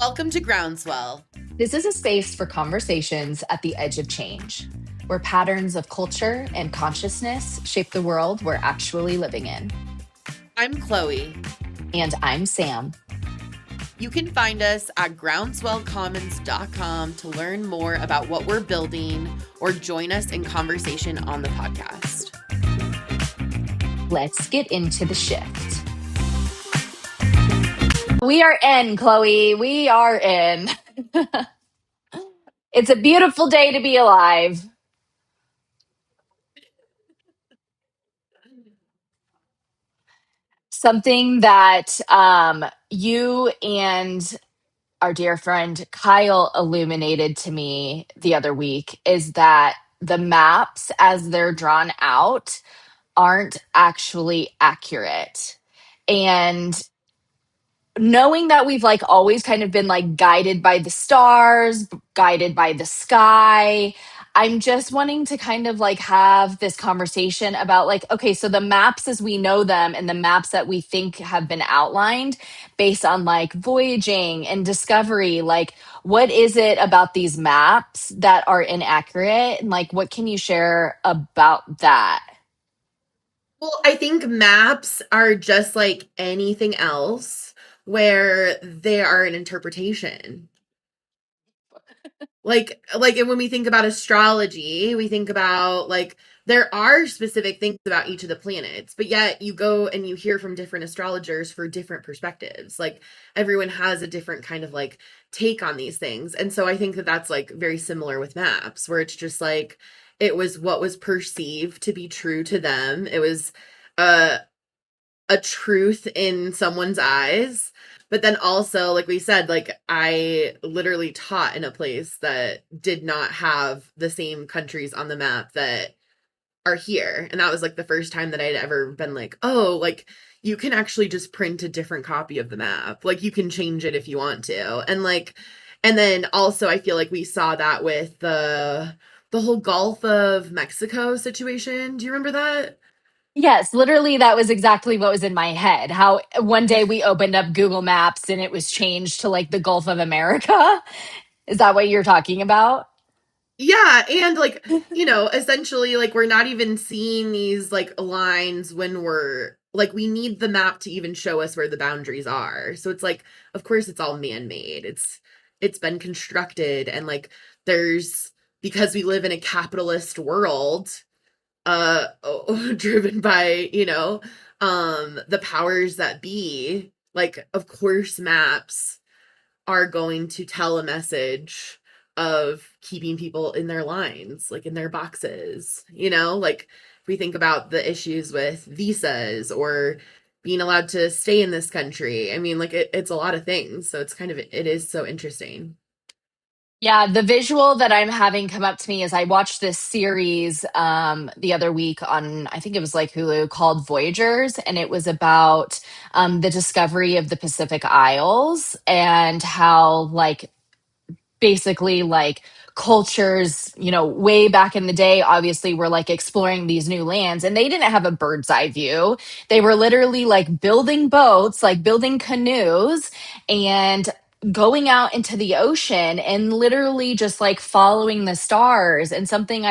Welcome to Groundswell. This is a space for conversations at the edge of change, where patterns of culture and consciousness shape the world we're actually living in. I'm Chloe. And I'm Sam. You can find us at groundswellcommons.com to learn more about what we're building or join us in conversation on the podcast. Let's get into the shift. We are in, Chloe. We are in. It's a beautiful day to be alive. Something that you and our dear friend Kyle illuminated to me the other week is that the maps, as they're drawn out, aren't actually accurate. And knowing that we've like always kind of been like guided by the stars, guided by the sky, I'm just wanting to kind of like have this conversation about like, okay, so the maps as we know them and the maps that we think have been outlined based on like voyaging and discovery, like what is it about these maps that are inaccurate? And like, what can you share about that? Well, I think maps are just like anything else where they are an interpretation. And when we think about astrology, we think about like there are specific things about each of the planets, but yet you go and you hear from different astrologers for different perspectives. Like everyone has a different kind of like take on these things. And so I think that that's like very similar with maps where it's just like it was what was perceived to be true to them. It was a a truth in someone's eyes. But then also, like we said, like I literally taught in a place that did not have the same countries on the map that are here. And that was like the first time that I'd ever been like, oh, like you can actually just print a different copy of the map. Like you can change it if you want to. And then also I feel like we saw that with the whole Gulf of Mexico situation. Do you remember that? Yes, literally, that was exactly what was in my head. How one day we opened up Google Maps and it was changed to like the Gulf of America. Is that what you're talking about? Yeah, and like, essentially like we're not even seeing these like lines when we're like we need the map to even show us where the boundaries are. So it's like of course it's all man-made. It's been constructed and like there's because we live in a capitalist world driven by, the powers that be, like of course maps are going to tell a message of keeping people in their lines, like in their boxes, like if we think about the issues with visas or being allowed to stay in this country. I mean, like it's a lot of things. So it is so interesting. Yeah, the visual that I'm having come up to me is I watched this series the other week on, I think it was like Hulu, called Voyagers, and it was about the discovery of the Pacific Isles and how like basically like cultures, way back in the day, obviously were like exploring these new lands and they didn't have a bird's eye view. They were literally like building boats, like building canoes and going out into the ocean and literally just like following the stars. And something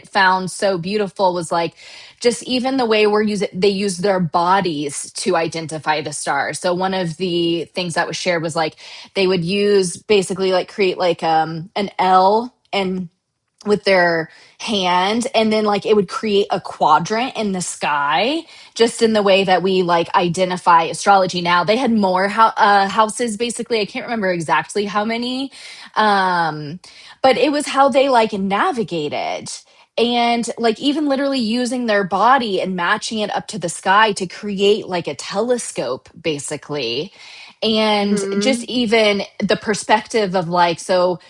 found so beautiful was like just even the way they use their bodies to identify the stars. So one of the things that was shared was like they would use basically like create like an L and with their hand and then like it would create a quadrant in the sky just in the way that we like identify astrology now. They had more houses, basically. I can't remember exactly how many, um but it was how they like navigated and like even literally using their body and matching it up to the sky to create like a telescope basically. And just Hmm. even the perspective of like, so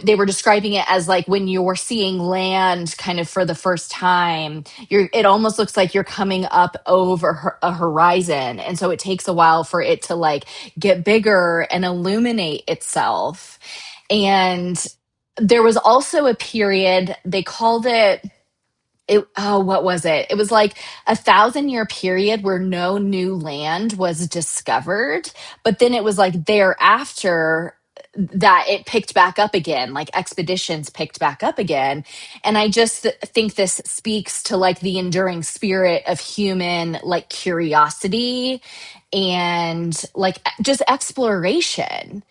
they were describing it as like when you're seeing land kind of for the first time, it almost looks like you're coming up over a horizon, and so it takes a while for it to like get bigger and illuminate itself. And there was also a period, they called it, what was it? It was like 1,000 year period where no new land was discovered, but then it was like thereafter that it picked back up again, like expeditions picked back up again. And I just think this speaks to like the enduring spirit of human like curiosity and like just exploration.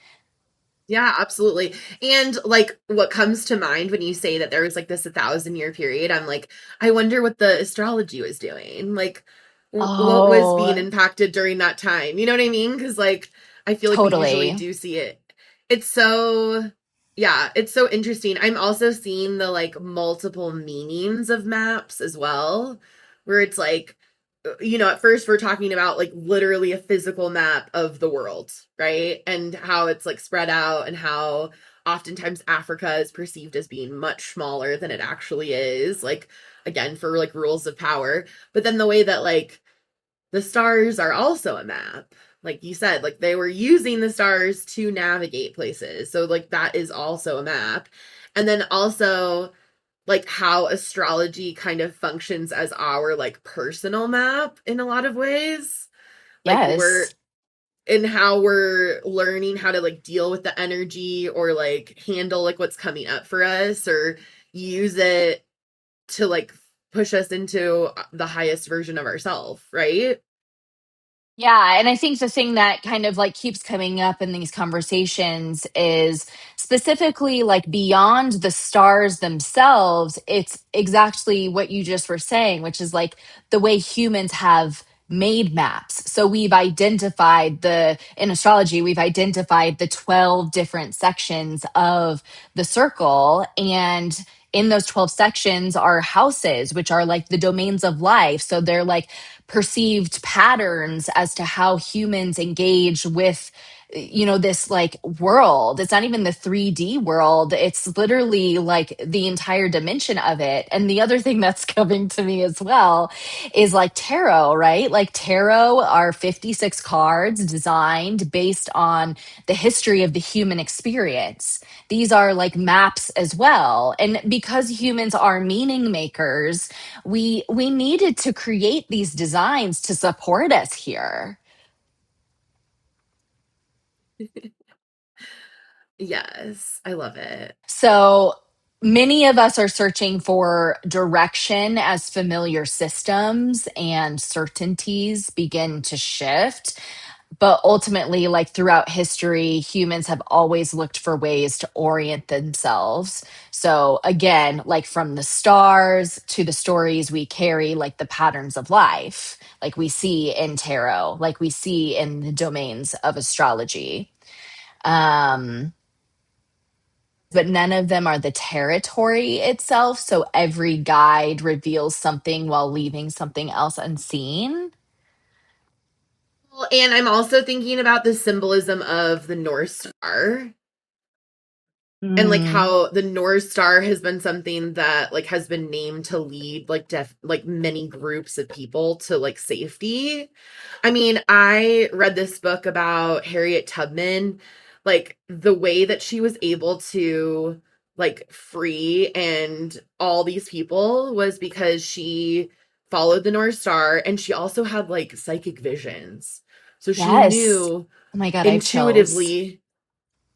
Yeah, absolutely. And like what comes to mind when you say that there was like this 1,000 year period, I'm like, I wonder what the astrology was doing. Like, what was being Oh, impacted during that time? You know what I mean? Because like, I feel like we usually totally. do see it. It's so, yeah, it's so interesting. I'm also seeing the like multiple meanings of maps as well, where it's like, at first we're talking about like literally a physical map of the world, right? And how it's like spread out and how oftentimes Africa is perceived as being much smaller than it actually is, like again for like rules of power. But then the way that like the stars are also a map. Like you said, like they were using the stars to navigate places. So like that is also a map. And then also like how astrology kind of functions as our like personal map in a lot of ways. Like we're Yes. in how we're learning how to like deal with the energy or like handle like what's coming up for us or use it to like push us into the highest version of ourselves, right? Yeah, and I think the thing that kind of like keeps coming up in these conversations is specifically like beyond the stars themselves, it's exactly what you just were saying, which is like the way humans have made maps. So we've identified in astrology, we've identified the 12 different sections of the circle. And in those 12 sections are houses, which are like the domains of life. So they're like perceived patterns as to how humans engage with this like world. It's not even the 3D world, it's literally like the entire dimension of it. And the other thing that's coming to me as well is like tarot, right? Like tarot are 56 cards designed based on the history of the human experience. These are like maps as well, and because humans are meaning makers, we needed to create these designs to support us here. Yes, I love it. So many of us are searching for direction as familiar systems and certainties begin to shift. But ultimately, like throughout history, humans have always looked for ways to orient themselves. So, again, like from the stars to the stories we carry, like the patterns of life, like we see in tarot, like we see in the domains of astrology. Um, but none of them are the territory itself. So every guide reveals something while leaving something else unseen. Well, and I'm also thinking about the symbolism of the North Star and like Mm, how the North Star has been something that like has been named to lead like like many groups of people to like safety. I mean, I read this book about Harriet Tubman, like the way that she was able to like free and all these people was because she followed the North Star and she also had like psychic visions. So she yes. knew Oh my God, I have chills. intuitively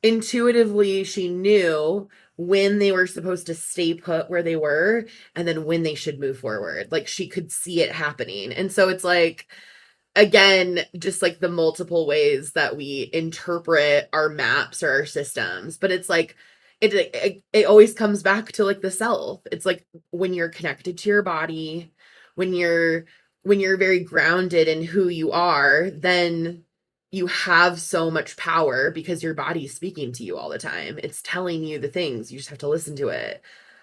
intuitively she knew when they were supposed to stay put where they were and then when they should move forward, like she could see it happening. And so it's like again just like the multiple ways that we interpret our maps or our systems, but it's like it always comes back to like the self. It's like when you're connected to your body, when you're very grounded in who you are, then you have so much power because your body's speaking to you all the time. It's telling you the things, you just have to listen to it.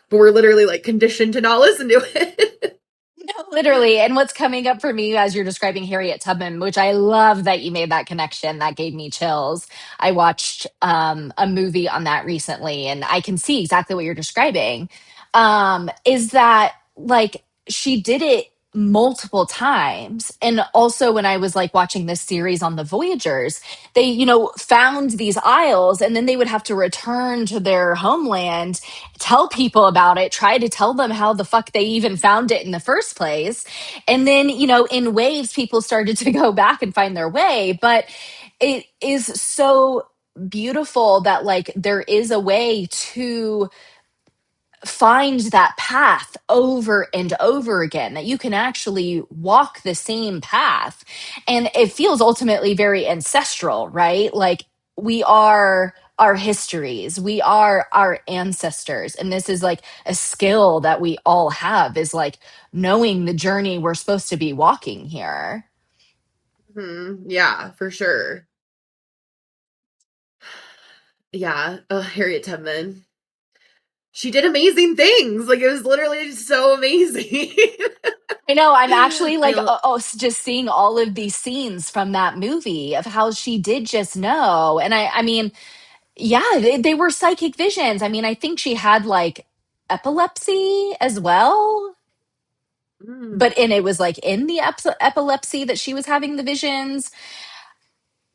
But we're literally like conditioned to not listen to it. No, literally. And what's coming up for me as you're describing Harriet Tubman, which I love that you made that connection, that gave me chills. I watched a movie on that recently, and I can see exactly what you're describing. Is that like she did it multiple times. And also when I was like watching this series on the Voyagers, they, found these isles and then they would have to return to their homeland, tell people about it, try to tell them how the fuck they even found it in the first place. And then, in waves, people started to go back and find their way. But it is so beautiful that like there is a way to find that path over and over again, that you can actually walk the same path. And it feels ultimately very ancestral, right? Like we are our histories, we are our ancestors. And this is like a skill that we all have, is like knowing the journey we're supposed to be walking here. Yeah, for sure. Yeah. Oh, Harriet Tubman. She did amazing things. Like it was literally so amazing. I know. I'm actually I like, just seeing all of these scenes from that movie of how she did just know. And I mean, yeah, they were psychic visions. I mean, I think she had like epilepsy as well, mm, but and it was like in the epilepsy that she was having the visions.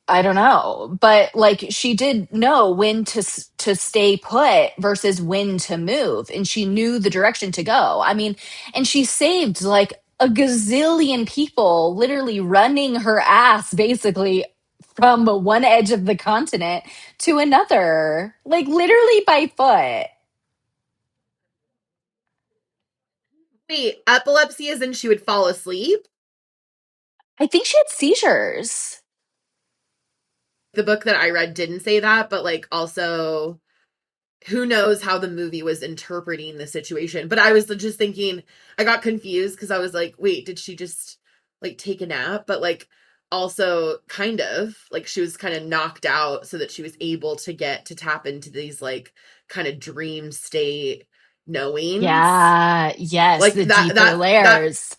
I don't know, but like she did know when to stay put versus when to move, and she knew the direction to go. I mean, and she saved like a gazillion people, literally running her ass basically from one edge of the continent to another, like literally by foot. wait, epilepsy is in she would fall asleep? I think she had seizures. The book that I read didn't say that, but like also who knows how the movie was interpreting the situation. But I was just thinking, I got confused because I was like, wait, did she just like take a nap? But like also kind of like she was kind of knocked out so that she was able to get to tap into these like kind of dream state knowings. Yeah, yes, Like the deeper layers.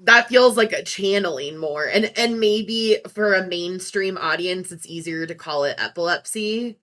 that feels like a channeling more. And maybe for a mainstream audience it's easier to call it epilepsy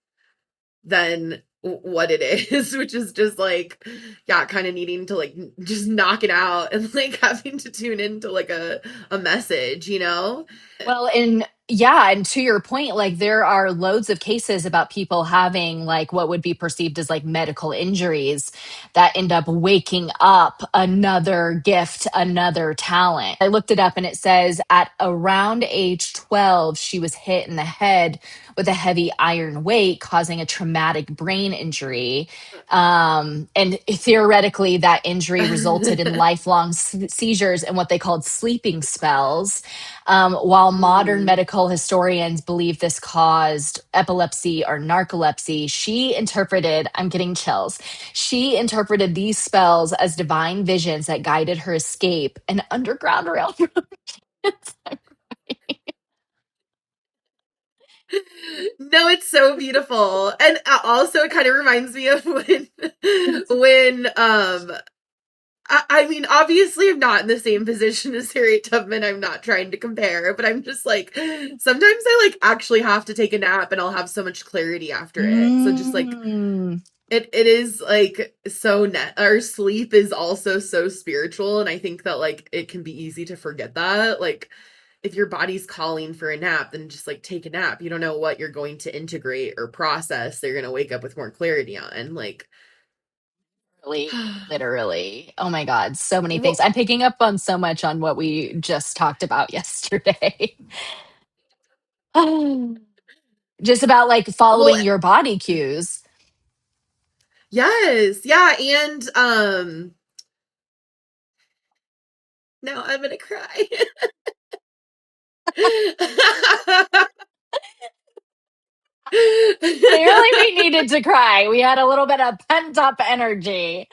than what it is, which is just like, yeah, kind of needing to like just knock it out and like having to tune into like a message, you know? Well, and yeah, and to your point, like there are loads of cases about people having like what would be perceived as like medical injuries that end up waking up another gift, another talent. I looked it up and it says at around age 12, she was hit in the head with a heavy iron weight, causing a traumatic brain injury. And theoretically, that injury resulted in lifelong seizures and what they called sleeping spells. While modern mm. medical historians believe this caused epilepsy or narcolepsy, I'm getting chills. She interpreted these spells as divine visions that guided her escape an underground railroad. No, it's so beautiful. And also it kind of reminds me of when I mean, obviously, I'm not in the same position as Harriet Tubman. I'm not trying to compare, but I'm just like, sometimes I like actually have to take a nap and I'll have so much clarity after it. So just like, Mm. it is like so net. Our sleep is also so spiritual. And I think that like it can be easy to forget that. Like, if your body's calling for a nap, then just like take a nap. You don't know what you're going to integrate or process. They're going to wake up with more clarity on. Like, Literally, literally. Oh my God, so many things. well, I'm picking up on so much on what we just talked about yesterday. Just about like well, following your body cues. yes, yeah, and now I'm gonna cry. Clearly, we needed to cry. We had a little bit of pent up energy.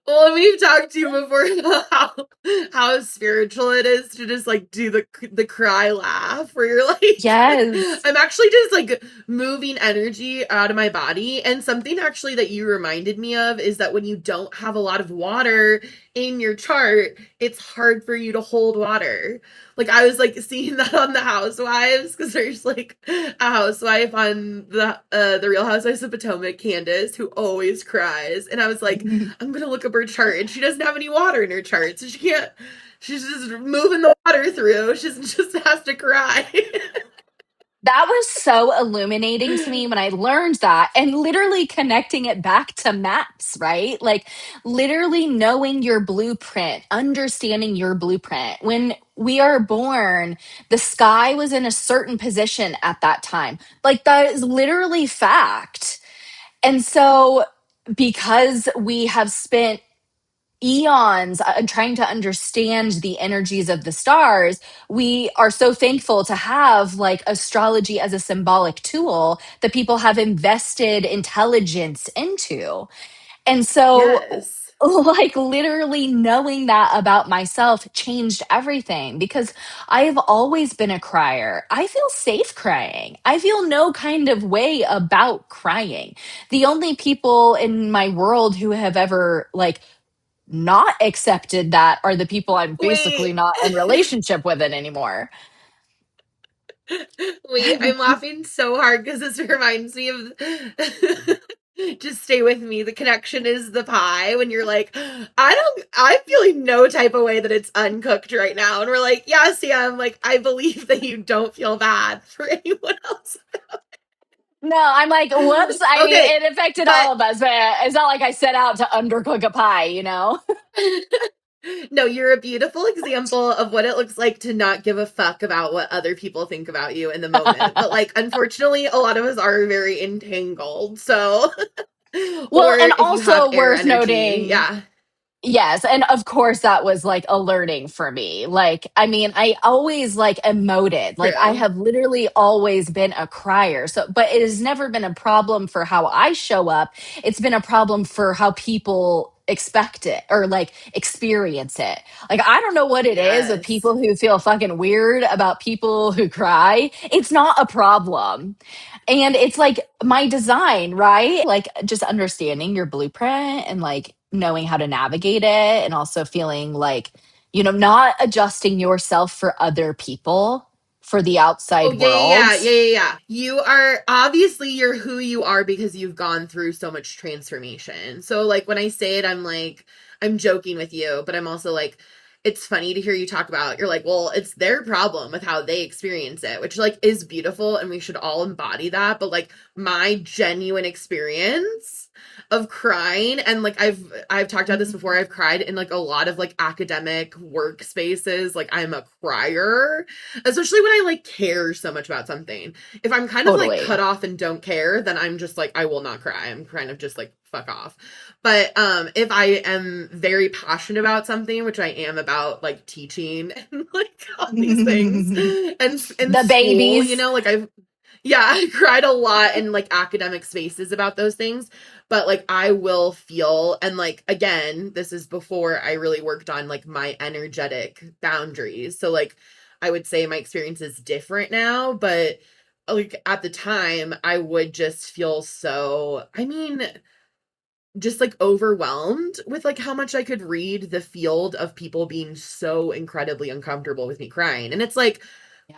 Well, we've talked to you before about how spiritual it is to just like do the cry laugh where you're like Yes. I'm actually just like moving energy out of my body. And something actually that you reminded me of is that when you don't have a lot of water in your chart, it's hard for you to hold water. Like I was like seeing that on the Housewives because there's like a housewife on the Real Housewives of Potomac, Candace, who always cries, and I was like, I'm gonna look up her chart, and she doesn't have any water in her chart, so She's just moving the water through. She just has to cry. That was so illuminating to me when I learned that, and literally connecting it back to maps, right? Like literally knowing your blueprint, understanding your blueprint. When we are born, the sky was in a certain position at that time. Like that is literally fact. And so because we have spent eons trying to understand the energies of the stars, we are so thankful to have like astrology as a symbolic tool that people have invested intelligence into. And so, Yes. like, literally knowing that about myself changed everything because I have always been a crier. I feel safe crying. I feel no kind of way about crying. The only people in my world who have ever, like, not accepted that are the people I'm basically Wait. not in relationship with it anymore. Wait, I'm laughing so hard because this reminds me of just stay with me. The connection is the pie when you're like, I'm feeling no type of way that it's uncooked right now. And we're like, yeah, Sam, like, I believe that you don't feel bad for anyone else. No, I'm like, whoops. I mean, Okay, it affected but all of us, but it's not like I set out to undercook a pie, you know? no, you're a beautiful example of what it looks like to not give a fuck about what other people think about you in the moment. But like, unfortunately, a lot of us are very entangled. So, Well, or and if you have also air worth energy, noting, yeah, yes, and of course that was like alerting for me. Like, I mean, I always like emoted. Like I true. have literally always been a crier. So, but it has never been a problem for how I show up. It's been a problem for how people expect it or like experience it. Like I don't know what it is with Yes. people who feel fucking weird about people who cry. It's not a problem. And it's like my design, right? Like just understanding your blueprint and like knowing how to navigate it and also feeling like, not adjusting yourself for other people, for the Oh outside yeah, yeah, world. yeah, yeah, yeah, yeah. You are obviously you're who you are because you've gone through so much transformation. So like when I say it, I'm like I'm joking with you, but I'm also like it's funny to hear you talk about. You're like, well, it's their problem with how they experience it, which like is beautiful and we should all embody that. But like my genuine experience of crying and like I've talked about this before. I've cried in like a lot of like academic workspaces. Like I'm a crier, especially when I like care so much about something. If I'm kind of like cut Totally. off and don't care, then I'm just like I will not cry. I'm kind of just like fuck off. But if I am very passionate about something, which I am about like teaching and like all these things The and in school, babies. like I've yeah, I cried a lot in like academic spaces about those things, but like I will feel and like again, this is before I really worked on like my energetic boundaries. So like I would say my experience is different now, but like at the time I would just feel so I mean just like overwhelmed with like how much I could read the field of people being so incredibly uncomfortable with me crying. And it's like Yeah.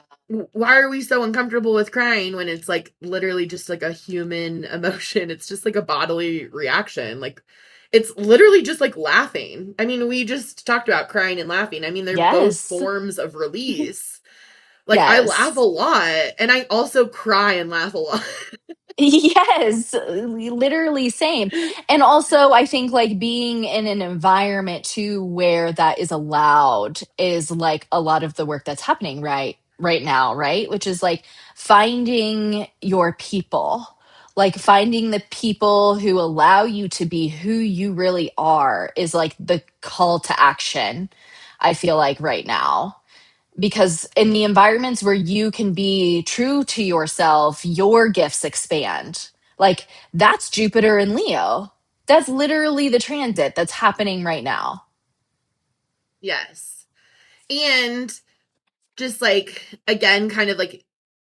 why are we so uncomfortable with crying when it's like literally just like a human emotion? It's just like a bodily reaction. Like it's literally just like laughing. I mean, we just talked about crying and laughing. I mean, they're both Yes. forms of release. Like I laugh a Yes. lot and I also cry and laugh a lot. Yes, literally same. And also, I think like being in an environment too where that is allowed is like a lot of the work that's happening right now, right? Which is like finding your people. Like finding the people who allow you to be who you really are is like the call to action, I feel like right now, because in the environments where you can be true to yourself, your gifts expand. Like that's Jupiter and Leo. That's literally the transit that's happening right now. Yes. And just like again kind of like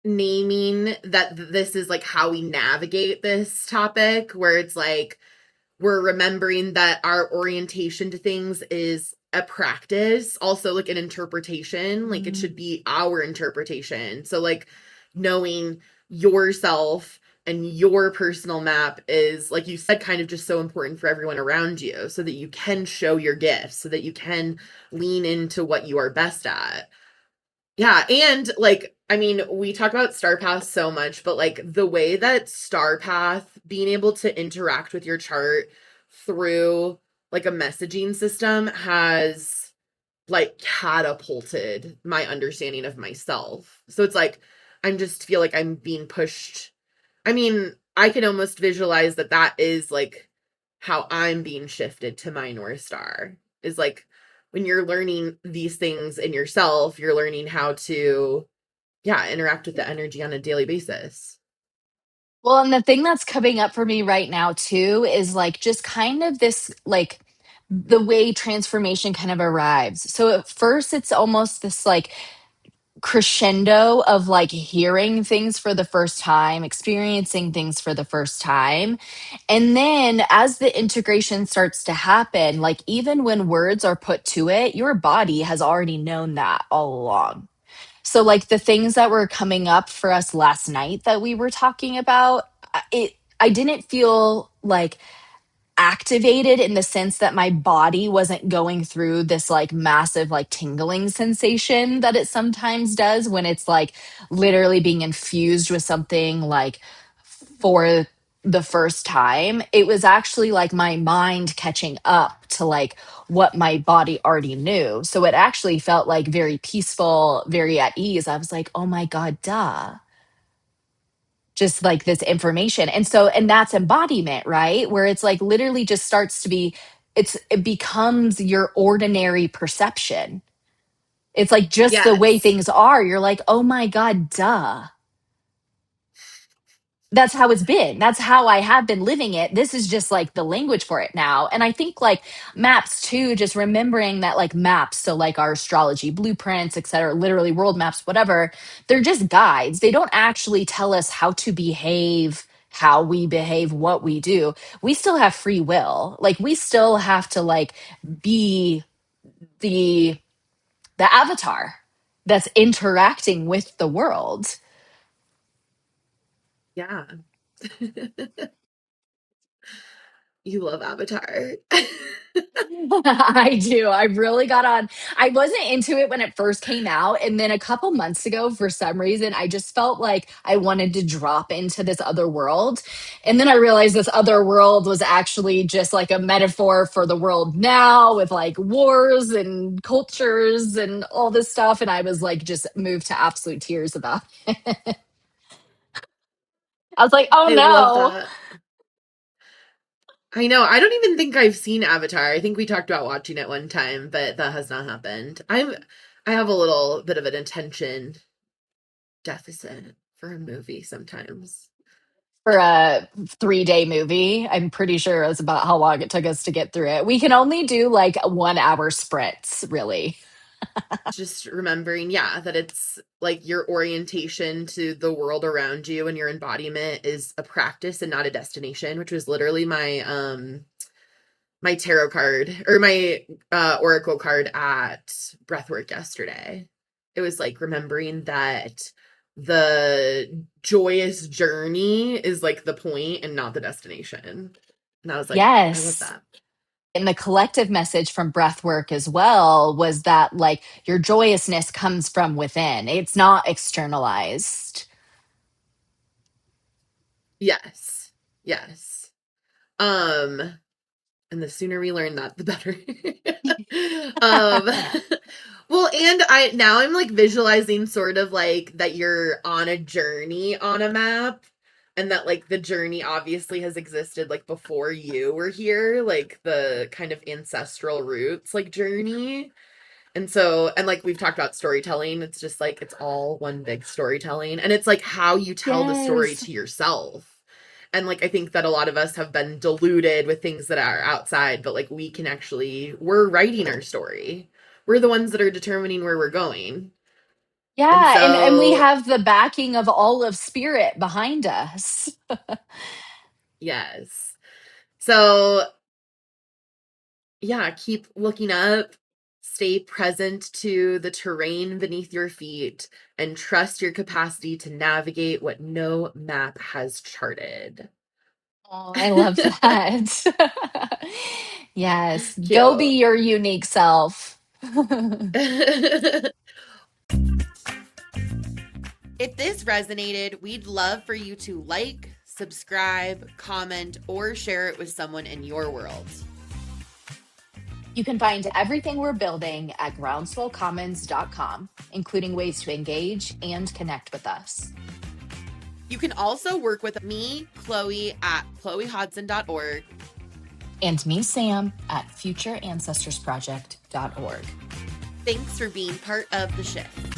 naming that this is like how we navigate this topic where it's like we're remembering that our orientation to things is a practice, also like an interpretation, like it should be our interpretation. So like knowing yourself and your personal map is, like you said, kind of just so important for everyone around you so that you can show your gifts, so that you can lean into what you are best at. Yeah, and like I mean, we talk about Star Path so much, but like the way that Star Path being able to interact with your chart through like a messaging system has like catapulted my understanding of myself. So it's like I'm just feel like I'm being pushed. I mean, I can almost visualize that that is like how I'm being shifted to my North Star is like when you're learning these things in yourself, you're learning how to, yeah, interact with the energy on a daily basis. Well, and the thing that's coming up for me right now too is like just kind of this like the way transformation kind of arrives. So at first it's almost this like crescendo of like hearing things for the first time, experiencing things for the first time. And then as the integration starts to happen, like even when words are put to it, your body has already known that all along. So like the things that were coming up for us last night that we were talking about, I didn't feel like activated in the sense that my body wasn't going through this like massive like tingling sensation that it sometimes does when it's like literally being infused with something like for the first time. It was actually like my mind catching up to like what my body already knew. So it actually felt like very peaceful, very at ease. I was like, oh my God, duh, just like this information. And so, and that's embodiment, right? Where it's like literally just starts to be, it becomes your ordinary perception. It's like just the way Yes. things are. You're like, oh my God, duh. That's how it's been. That's how I have been living it. This is just like the language for it now. And I think like maps too, just remembering that like maps, so like our astrology blueprints, et cetera, literally world maps, whatever, they're just guides. They don't actually tell us how to behave, how we behave, what we do. We still have free will. Like we still have to like be the the avatar that's interacting with the world. Yeah. You love Avatar. I do. I really got on. I wasn't into it when it first came out. And then a couple months ago, for some reason, I just felt like I wanted to drop into this other world. And then I realized this other world was actually just like a metaphor for the world now with like wars and cultures and all this stuff. And I was like, just moved to absolute tears about it. I was like, oh I love no. that. I know. I don't even think I've seen Avatar. I think we talked about watching it one time, but that has not happened. I have a little bit of an attention deficit for a movie sometimes. For a 3-day movie. I'm pretty sure that's about how long it took us to get through it. We can only do like 1 hour sprints, really. Just remembering, yeah, that it's like your orientation to the world around you and your embodiment is a practice and not a destination, which was literally my tarot card or my oracle card at breathwork yesterday. It was like remembering that the joyous journey is like the point and not the destination. And I was like, I love Yes. that. And the collective message from breathwork as well was that like your joyousness comes from within. It's not externalized. Yes. Yes. Um and the sooner we learn that the better. um well, and I'm like visualizing sort of like that you're on a journey on a map, and that like the journey obviously has existed like before you were here, like the kind of ancestral roots like journey. And so, and like we've talked about storytelling, it's just like it's all one big storytelling. And it's like how you tell the story Yes. to yourself. And like I think that a lot of us have been deluded with things that are outside, but like we can actually, we're writing our story. We're the ones that are determining where we're going. And Yeah, and we so, have the backing of all of spirit behind us. yes. So, yeah, keep looking up, Stay present to the terrain beneath your feet and trust your capacity to navigate what no map has charted. Oh, I love that. Yes, go Cute. be your unique self. If this resonated, we'd love for you to like, subscribe, comment, or share it with someone in your world. You can find everything we're building at groundswellcommons.com, including ways to engage and connect with us. You can also work with me, Chloe, at chloehodson.org. And me, Sam, at futureancestorsproject.org. Thanks for being part of the shift.